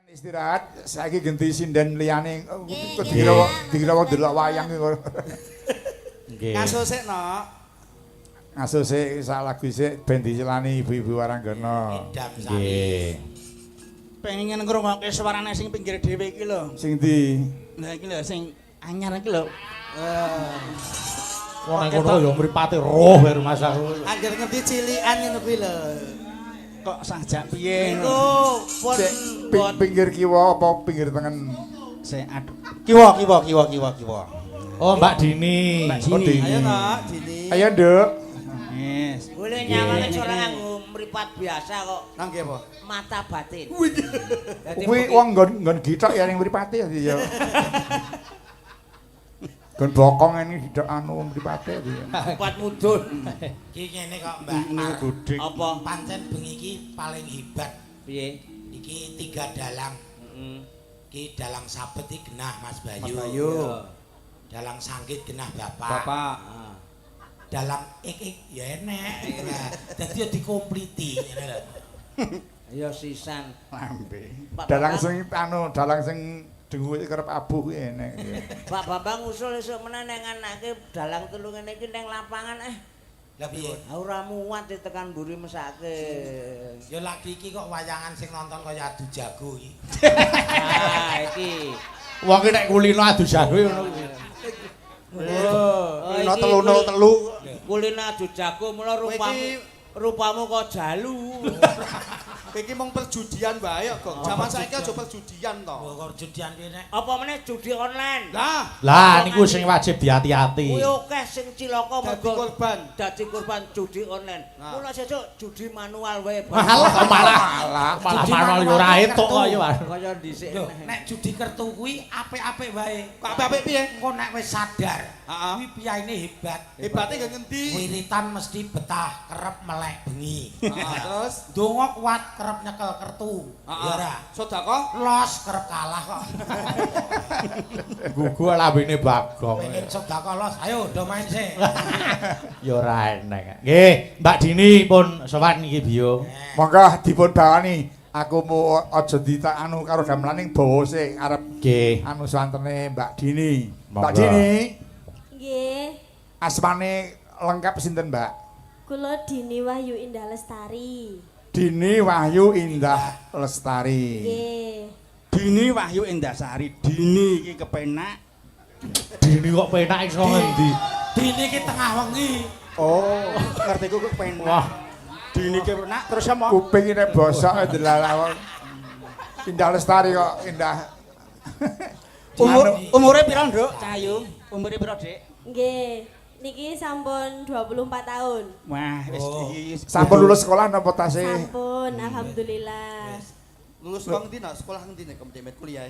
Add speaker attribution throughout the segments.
Speaker 1: Istirahat, saiki ganti sinden liyane dikira wong delok wayang iki.
Speaker 2: Nggih.
Speaker 3: Ngaso sik, Nok.
Speaker 1: Ngaso sik sak lagu sik ben dicelani ibu-ibu Waranggana.
Speaker 2: Nggih.
Speaker 3: Pengen ngrungokke suarane sing pinggir dhewe iki lho.
Speaker 1: Sing ndi?
Speaker 3: Nah iki lho sing anyar iki lho.
Speaker 2: Wong nang kono ya mripate roh karo Mas aku.
Speaker 3: Angger ngerti cilikan ngono kuwi lho. Kok sajak piye
Speaker 4: Iku pun
Speaker 1: Sik pinggir kiwa apa pinggir tengen?
Speaker 3: sik aduh. Kiwa.
Speaker 2: Oh, Mbak Dini.
Speaker 3: Mbak
Speaker 1: Oh,
Speaker 3: Dini.
Speaker 1: Dini.
Speaker 3: Ayo, Nok, Dini.
Speaker 1: Ayo, Nduk.
Speaker 3: Yes.
Speaker 4: boleh nyawane ora nganggo mripat biasa kok.
Speaker 3: Nang nggih apa?
Speaker 4: Mata batin.
Speaker 1: Kuwi wong nggon gitok ya ning mripate ya. Gon bokong ini gitok anu mripate ya.
Speaker 4: Mripat mudun.
Speaker 5: Iki ngene kok Mbak.
Speaker 1: Gudik.
Speaker 4: Apa?
Speaker 5: Pancen bengi iki paling hebat.
Speaker 4: Piye?
Speaker 5: Iki 3 dalang.
Speaker 4: Heeh.
Speaker 5: Iki dalang sabet iki genah Mas Bayu.
Speaker 3: Mas Bayu.
Speaker 5: Dalang sanggit genah Bapak.
Speaker 3: Bapak.
Speaker 5: Dalang ya enek. Dadi ya dikompliti ngene lho.
Speaker 4: Ya sisan.
Speaker 1: Lambe.
Speaker 4: Pak
Speaker 1: Dalang sing dengue kerep abuh kuwi enek.
Speaker 4: Pak Bambang usul esuk meneh ning anake dalang telu ngene iki ning lapangan
Speaker 5: Lah piye?
Speaker 4: ora muat ditekan mburi mesake.
Speaker 5: Ya lagi iki kok wayangan sing nonton kaya adu jago iki.
Speaker 4: Ah, iki.
Speaker 2: Wong ki nek kulino adu jago ngono kuwi.
Speaker 4: Oh,
Speaker 1: No telu.
Speaker 4: Kulino adu jago mula rupamu kok jalu.
Speaker 3: Iki mung perjudian wae kok. Zaman saiki aja perjudian to.
Speaker 5: Kok judian piye nek?
Speaker 4: Apa meneh judi online?
Speaker 2: Lah niku sing wajib diati-ati.
Speaker 4: Kuwi akeh sing cilaka
Speaker 3: Dadi
Speaker 4: mergo
Speaker 3: korban.
Speaker 4: dadi korban judi online.
Speaker 3: Nah.
Speaker 4: Mula sesuk judi manual wae.
Speaker 2: Malah manual yo ora etuk kok yo.
Speaker 4: Kaya dhisik.
Speaker 5: Lho, nek judi kertu kuwi apik-apik wae.
Speaker 3: Kok apik-apik piye?
Speaker 5: Engko nek wis sadar,
Speaker 3: Heeh.
Speaker 5: kuwi piyaine hebat.
Speaker 3: Hebate gak ngendi?
Speaker 5: Wiritan mesti betah, kerep melek bengi.
Speaker 3: Terus
Speaker 5: Donga kuat kerep nyekel kertu. Ya ora.
Speaker 3: Sedekah
Speaker 5: Los kerep kalah kok.
Speaker 2: Gugu lambene Bagong.
Speaker 5: Pengen sedekah los. Ayo do main sih.
Speaker 2: Ya ora enek. Nggih, Mbak Dini pun sowan iki biyo.
Speaker 1: Monggo dipun bawani. Aku mau aja ditak anu karo gamelan bawa sik arep
Speaker 2: Nggih.
Speaker 1: anu swantene Mbak Dini. Mbak
Speaker 2: Monggo.
Speaker 1: Dini,
Speaker 6: Nggih,
Speaker 1: asmane lengkap sinten, Mbak?
Speaker 6: kula Dini Wahyu Indah Lestari.
Speaker 1: Dini Wahyu Indah Lestari.
Speaker 6: Nggih.
Speaker 3: Dini Wahyu Endasari. Dini iki kepenak.
Speaker 2: Dini kok penak iso ngendi?
Speaker 5: Dini ki tengah wengi.
Speaker 3: Oh, ngerti ku kepenak.
Speaker 2: Wah,
Speaker 3: Dini kepenak terus apa?
Speaker 1: Kuping ini bosok delala. Indah Lestari kok indah.
Speaker 3: Umure pira, Nduk? Cahayu. Umure pira, Dik?
Speaker 6: Nggih. Niki sampun 24 tahun.
Speaker 3: Wah, wis
Speaker 5: Oh.
Speaker 3: iki
Speaker 1: Sampun lulus sekolah napa tasih?
Speaker 6: Sampun, alhamdulillah.
Speaker 3: lulus kok ngendi nak? Sekolah ngendi nek kemet kuliah?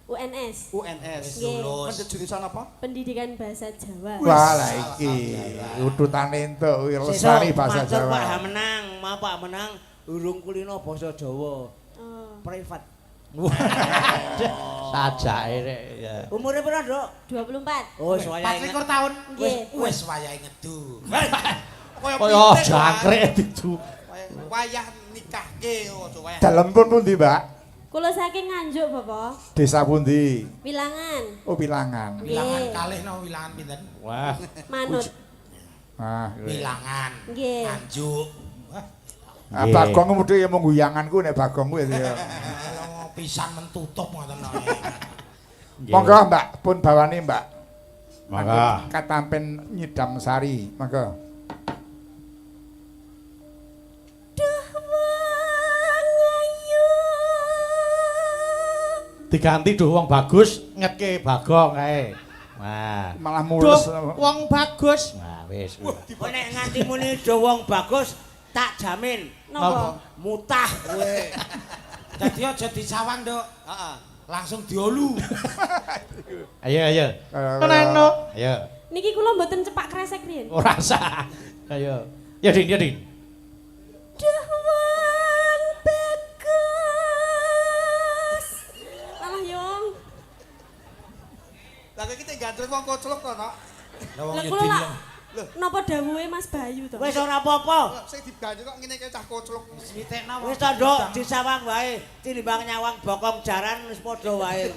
Speaker 6: UNS,
Speaker 3: UNS.
Speaker 6: Nggih.
Speaker 5: Lulus.
Speaker 3: Kan jurusan apa?
Speaker 6: Pendidikan Bahasa Jawa.
Speaker 1: Wah, lah iki ututane entuk kuwi Lestari bahasa
Speaker 4: Matur Pak
Speaker 1: Jawa.
Speaker 4: menang, ma Pak menang urung kulino basa Jawa.
Speaker 6: Oh,
Speaker 4: Privat.
Speaker 2: sajake rek ya.
Speaker 4: Umure pira, Nduk?
Speaker 6: 24.
Speaker 4: Oh, suwaya
Speaker 5: 24 tahun.
Speaker 6: Nggih.
Speaker 5: Wis wayahe ngedu.
Speaker 2: Kaya jangkrik didu.
Speaker 3: Wayah nikahke aja wayah.
Speaker 1: Dalem pun pundi, Mbak?
Speaker 6: Kula saking Nganjuk, Bapak.
Speaker 1: Desa pundi?
Speaker 6: Wilangan.
Speaker 1: Oh, Pilangan.
Speaker 5: Wilangan
Speaker 6: Nggih.
Speaker 5: kalih no wilangan pinten?
Speaker 2: Wah,
Speaker 6: Manut.
Speaker 1: Ah,
Speaker 5: Wilangan.
Speaker 6: Nggih.
Speaker 5: Nganjuk. Wah,
Speaker 1: ah, Bagong mudhe ya mung guyanganku nek Bagong kuwi ya.
Speaker 5: kalau pisan mentutup ngoten no.
Speaker 1: Monggo, Mbak, pun bawani, Mbak.
Speaker 2: maka
Speaker 1: Katampen Nyidam Sari, monggo.
Speaker 2: diganti duh wong bagus ngetke Bagong kae. Wah.
Speaker 1: Malah mulus.
Speaker 2: Wong bagus. Nah, wis.
Speaker 4: Kok nek nganti muni do wong bagus tak jamin
Speaker 6: Napa?
Speaker 4: mutah kowe.
Speaker 5: Dadi aja disawang, Nduk.
Speaker 3: Heeh.
Speaker 5: Langsung diolu.
Speaker 2: Ayo. Tenano. Ayo.
Speaker 6: Niki kula mboten cepak kresek riyen.
Speaker 2: Ora usah. Ayo. Ya, Din, ya, Din.
Speaker 6: Wong bagus. Lah Yong.
Speaker 3: Lah kita gandrung wong koclok kok, Nok.
Speaker 5: Lah wong
Speaker 6: Lah
Speaker 5: yo
Speaker 6: kula
Speaker 5: Din.
Speaker 6: lak Napa dawuhe Mas Bayu to?
Speaker 4: Wis ora apa-apa.
Speaker 3: Sing diganti kok ngene iki cah koclok.
Speaker 5: Switekna
Speaker 4: Wis to, Nduk, disawang wae. Tinimbang nyawang bokong jaran wis padha wae.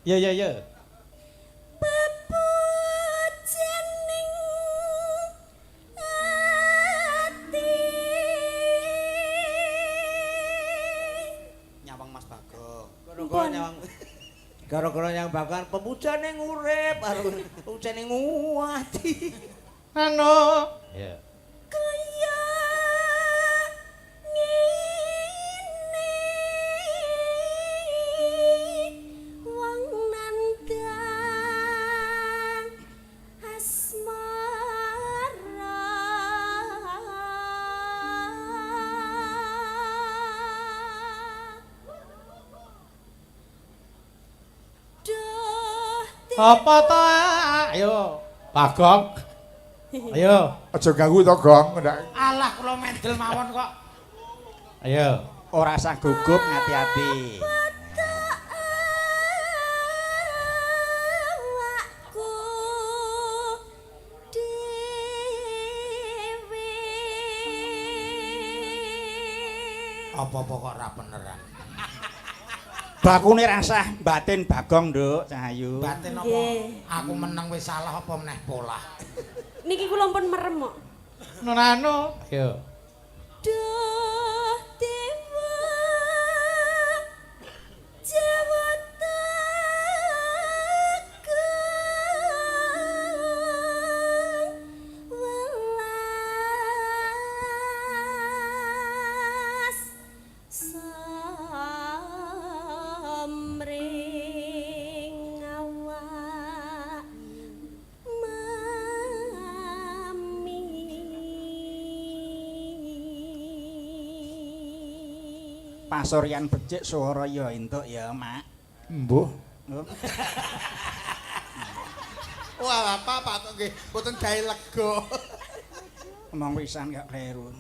Speaker 2: Ya ya ya.
Speaker 6: Bebujening ati
Speaker 3: Nyawang Mas Bagong.
Speaker 4: Gara-gara nyawang gara-gara nyawang bakan pemujane urip karo pemujane nguwati.
Speaker 2: Anu. Ya.
Speaker 6: kaya ngene wong nandang asmara duh
Speaker 2: Apa to? Ayo, Bagong. Ayo.
Speaker 1: Aja ganggu to, Gong. Ndak.
Speaker 5: alah kula mendel mawon kok.
Speaker 2: Ayo.
Speaker 7: Ora usah gugup, ngati-ati.
Speaker 6: awakku dhewe
Speaker 5: Apa-apa kok ora beneran.
Speaker 7: Bakune rasah batin Bagong, Nduk, Cahayu.
Speaker 5: Batin apa?
Speaker 6: Nggih.
Speaker 5: Aku meneng wis salah apa meneh pola.
Speaker 6: niki kula pun merem kok.
Speaker 2: Nun anu. Ayo.
Speaker 6: Duh dewa Jawata welas samring awak mami
Speaker 7: Pasuryan becik swara ya entuk ya, Mak.
Speaker 1: Mbuh.
Speaker 7: Oh.
Speaker 3: Wah, Bapak kok nggih mboten gawe lega.
Speaker 7: Omong pisan gak kleru.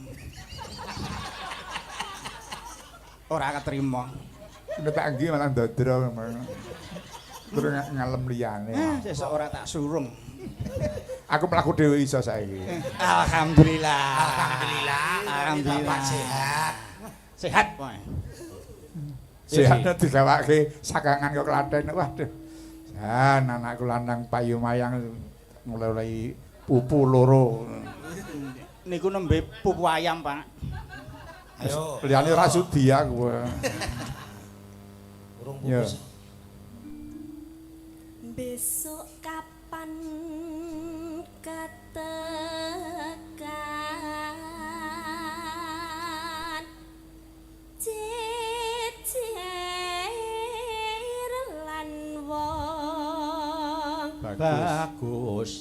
Speaker 7: Ora ketrima.
Speaker 1: Nek tak nggih malah ndodro ngono. Terus ngalem liyane.
Speaker 7: Sesuk ora tak surung.
Speaker 1: Aku mlaku dhewe iso saiki.
Speaker 7: Alhamdulillah.
Speaker 5: Alhamdulillah. Bapak sehat.
Speaker 7: Sehat wae.
Speaker 1: Sehat digawake sakangan kok Klaten. Waduh. Ya, anakku lanang payu mayang mulai pupu loro.
Speaker 7: Niku nembe pupu ayam, Pak.
Speaker 5: Ayo.
Speaker 1: Liyane ora sudi aku.
Speaker 5: Urung
Speaker 1: Ya.
Speaker 5: pupus.
Speaker 6: besok kapan katekan jejer lan wong
Speaker 2: Bagus.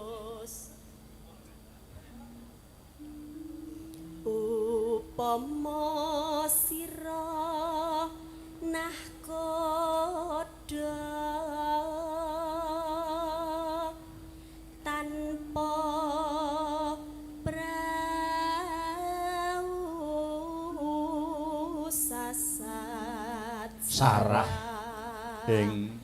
Speaker 6: bagus upama sira nahkoda tanpa prau sasat
Speaker 2: Sarah ing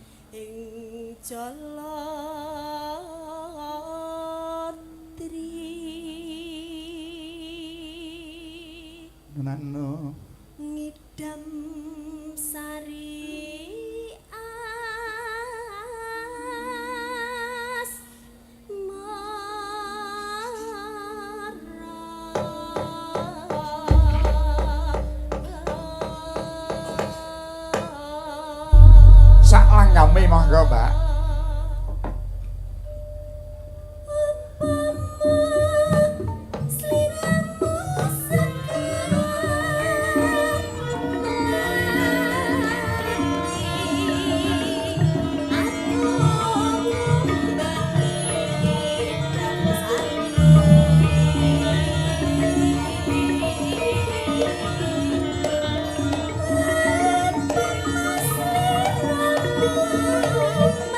Speaker 6: Jalatri
Speaker 1: Nano.
Speaker 6: ngidam sari as
Speaker 1: Sak langgame monggo, Mbak.
Speaker 6: Thank you.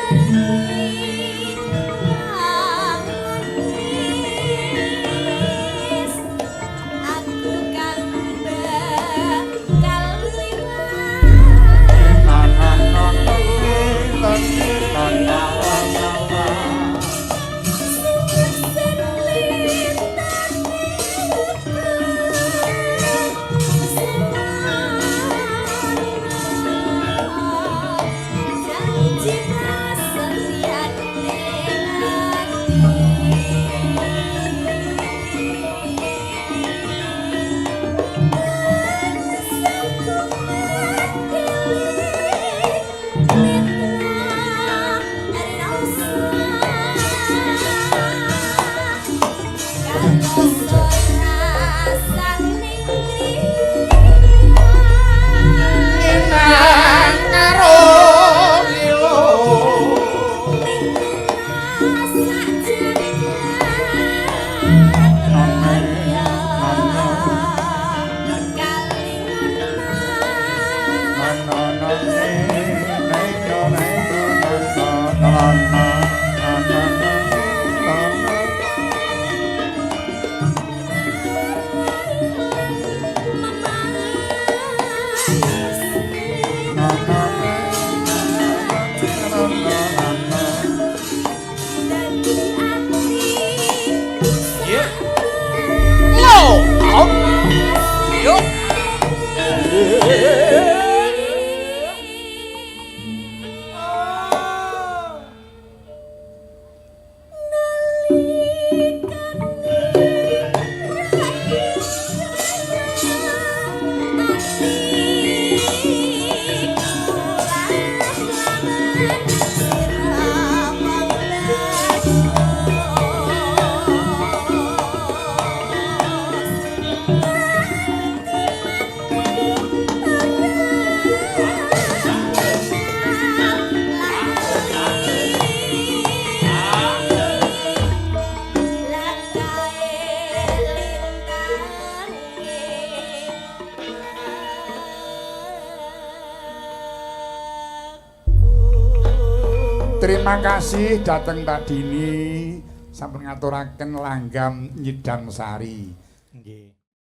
Speaker 1: Terima kasih dateng Mbak Dini sampun ngaturaken langgam nyidang sari.
Speaker 2: Nggih.